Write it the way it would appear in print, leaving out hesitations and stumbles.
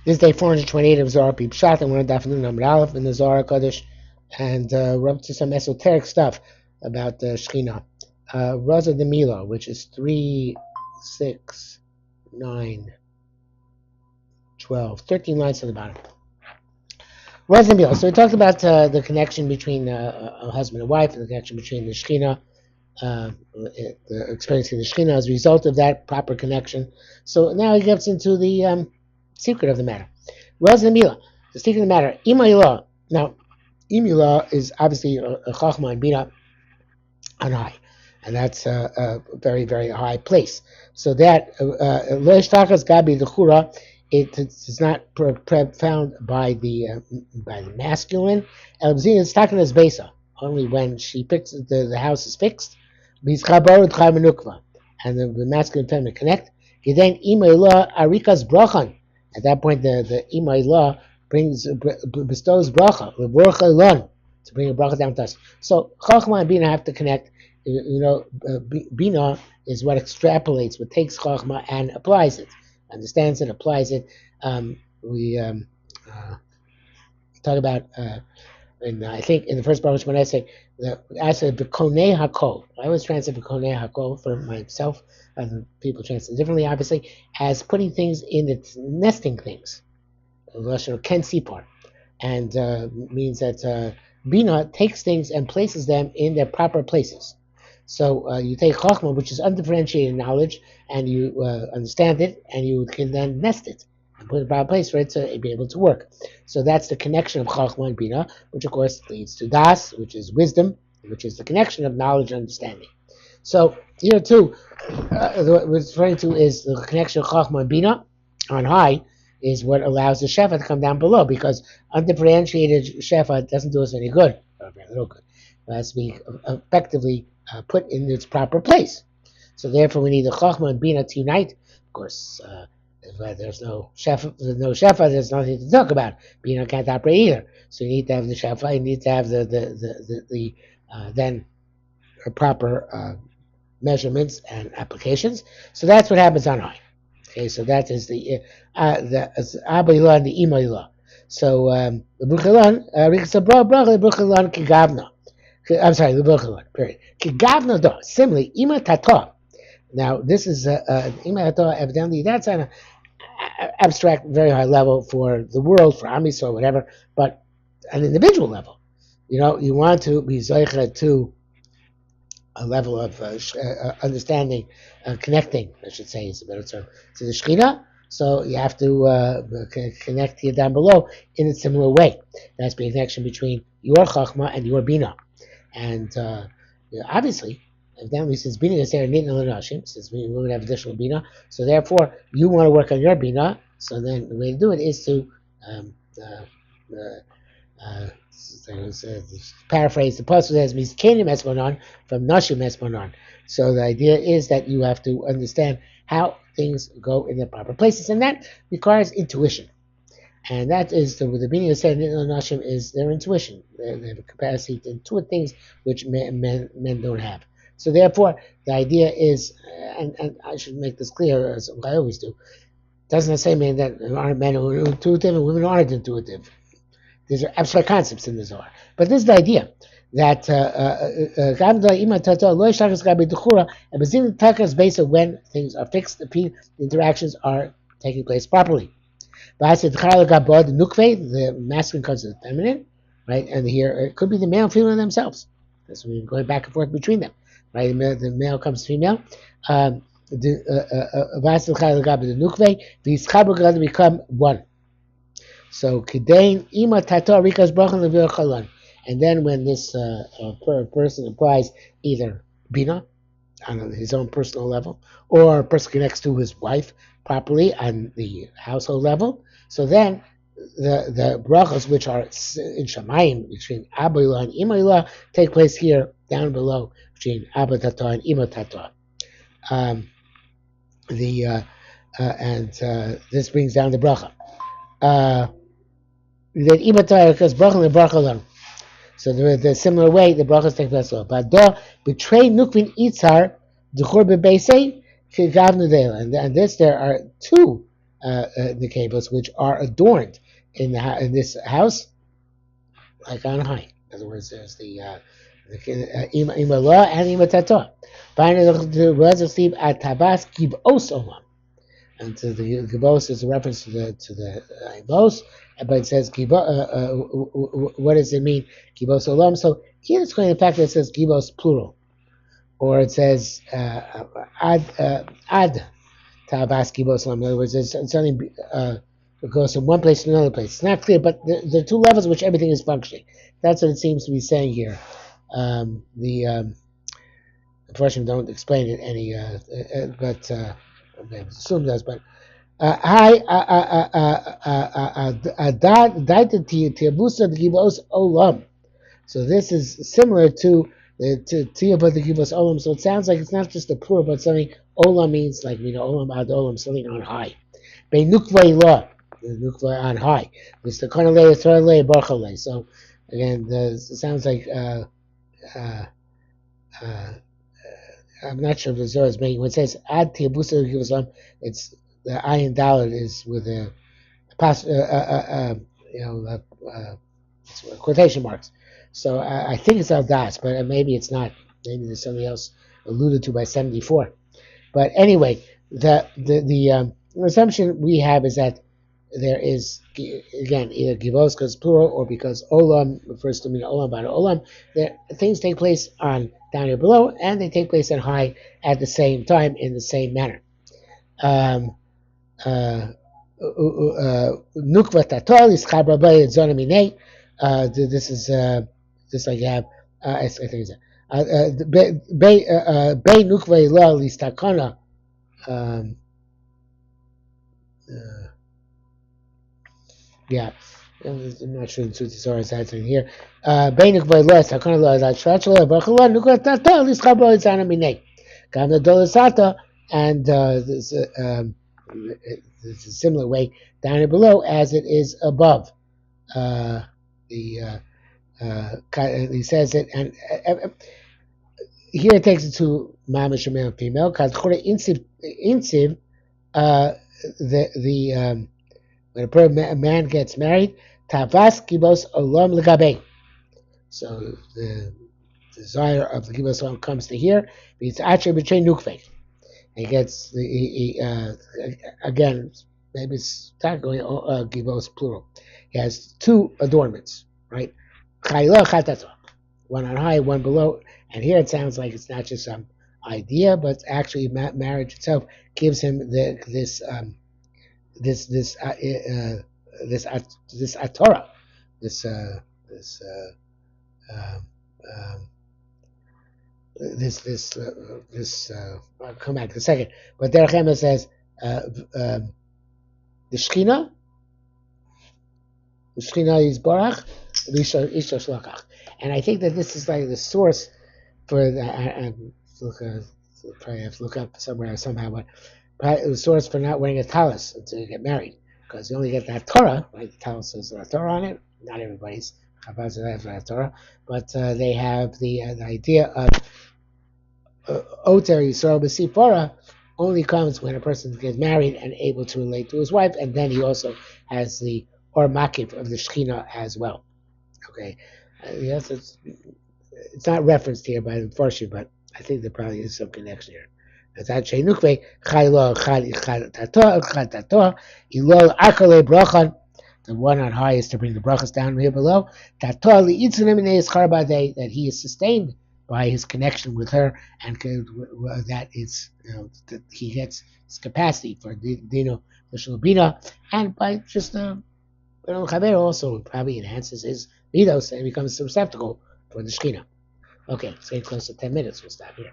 This day 428 of Zohar Pshat, and we're on Daf Nun Amud Aleph in the Zohar Kodesh, and we're up to some esoteric stuff about the Shechina. Raza de Mila, which is 3, 6, 9, 12, 13 lines to the bottom. Raza de Mila. So we talked about the connection between a husband and wife, and the connection between the Shechina, experiencing the Shechina as a result of that proper connection. So now he gets into the secret of the matter. Raza de Mila, the secret of the matter. Imayla. Now, Imila is obviously a Chachma and Bina on high, and that's a very, very high place. So that Leishtakas Gabi Lechura, it is not found by the masculine. Elbzina is talking as Besa, only when she picks the house is fixed. And the masculine and feminine connect. Then Imayla Arikas Brachan. At that point, the Imayla bestows bracha, the bracha lon, to bring a bracha down to us. So Chachma and Bina have to connect. Bina is what extrapolates, what takes Chachma and applies it, understands it, applies it. We talk about, and I think in the first Baruch when I say the answer B'konei Hakol. I always translate B'konei Hakol for myself. Other people translate differently, obviously, as putting things in its nesting things. Lashon Ken Sipar, and means that Bina takes things and places them in their proper places. So you take Chachma, which is undifferentiated knowledge, and you understand it, and you can then nest it and put it in a proper place for it to be able to work. So that's the connection of Chachma and Bina, which of course leads to Das, which is wisdom, which is the connection of knowledge and understanding. So here too, what we're referring to is the connection of Chachma and Bina on high is what allows the Shefa to come down below, because undifferentiated Shefa doesn't do us any good, or very little good. It has to be effectively put in its proper place. So therefore we need the Chachma and Bina to unite. Of course, if there's no Shefa, there's nothing to talk about. Bina can't operate either. So you need to have the Shefa, you need to have the then proper measurements and applications. So that's what happens on high. Okay, so that is the Abayla and the Imayla. So the Bruchalan, the Bruchalan Kigavna. I'm sorry, the Bruchalan, period. Kigavna do. Similarly, Ima Tata. Now, this is Ima Tata, evidently, that's on an abstract, very high level for the world, for Amis or whatever, but an individual level. You want to be Zohar to a level of understanding, connecting, I should say is a better term, to the Shechina. So you have to connect here down below in a similar way. There has to be a connection between your Chachma and your Bina. And obviously, evidently, since Bina is there, since we women have additional Bina, so therefore you want to work on your Bina. So then the way to do it is to paraphrase the pasuk says Mizkenim Esmonon from Nashim Esmonon. So the idea is that you have to understand how things go in their proper places, and that requires intuition. And that is the meaning of saying Nashim is their intuition. They have a capacity to intuit things which men don't have. So therefore, the idea is, and I should make this clear as I always do, doesn't necessarily mean that there aren't men who are intuitive and women aren't intuitive. These are abstract concepts in the Zohar. But this is the idea that when things are fixed, the interactions are taking place properly. The masculine comes to the feminine, right? And here it could be the male and female themselves. That's when we're going back and forth between them, right? The male comes to female. These become one. So Kedain Ima Tato Rikas Brachan Levir Chalan. And then when this person applies either Bina on his own personal level, or a person connects to his wife properly on the household level, so then the brachas which are in Shamayim between Abayla and Imayla take place here down below between Abba Tato and Ima Tato. This brings down the bracha. That Imatayah because bracha and bracha alone. So the similar way the brachas take place. But betray nukvin itzar dechor bebeisei kigavnu dela. And this there are two the cables, which are adorned in this house, like on high. In other words, there's ima la and ima tata. Finally, the words of sleep at tabas kibos olam. And to the gibos is a reference to the ibos, but it says gibo. What does it mean, gibos olam? So here it's going to the fact that it says gibos plural, or it says ad tabas gibos olam. In other words, it's something it goes from one place to another place. It's not clear, but the two levels in which everything is functioning. That's what it seems to be saying here. The unfortunately don't explain it any, but I assume does. But hi, Tiabusa the Gibos Olam. So this is similar to the Tiabusa the Gibos Olam. So it sounds like it's not just a plural, but something Olam means like Olam ad Olam, something on high. Nukvay law, nukvay on high. It's the Kanale Thrale Barchale. So again, it sounds like uh, uh, I'm not sure if the Zohar is making when it says ad tiabusa givasam, it's the ayin dalad is with a pass, you know, quotation marks. So I think it's al das, but maybe it's not. Maybe there's something else alluded to by 74. But anyway, the assumption we have is that there is again either givos because plural or because olam refers to mean olam by olam. There things take place on down here below and they take place on high at the same time in the same manner. Nukva tatol is chabra bay zonamine. This is just like you have. I think it's bay nukva la listakana. Um, uh, Yeah, I'm not sure the Zohar is answering here. Beinuk v'los hakana lo azat shratshla v'chala nukrat tata lischabra itzana minei. Gam the dolasata and it's a similar way down here below as it is above. The he says it and here it takes it to mamish male female. Because insiv the when a man gets married, tavas kibos olam legabe. So the desire of the kibos olam comes to here. It's actually between nukve. He gets again. Maybe it's not going kibos plural. He has two adornments, right? Chayla chatata, one on high, one below. And here it sounds like it's not just some idea, but actually marriage itself gives him this this this atora, this this um, um, I'll come back in a second. But Derech says the Shechina is Barach, Isha Shlachach, and I think that this is like the source for the. Probably have to look up somewhere somehow, but the source for not wearing a talis until you get married, because you only get that Torah, right? The talis says a Torah on it. Not everybody's Chabad have that Torah, but they have the idea of Oter Yisrael B'Sifara only comes when a person gets married and able to relate to his wife, and then he also has the or makif of the Shechina as well. Okay, yes, it's not referenced here by the Farshi, but I think there probably is some connection here. The one on high is to bring the brachas down here below. That he is sustained by his connection with her, and that is that he gets his capacity for dino shalabina, and by just chaver also probably enhances his midos and becomes susceptible for the shechina. Okay, it's getting close to 10 minutes. We'll stop here.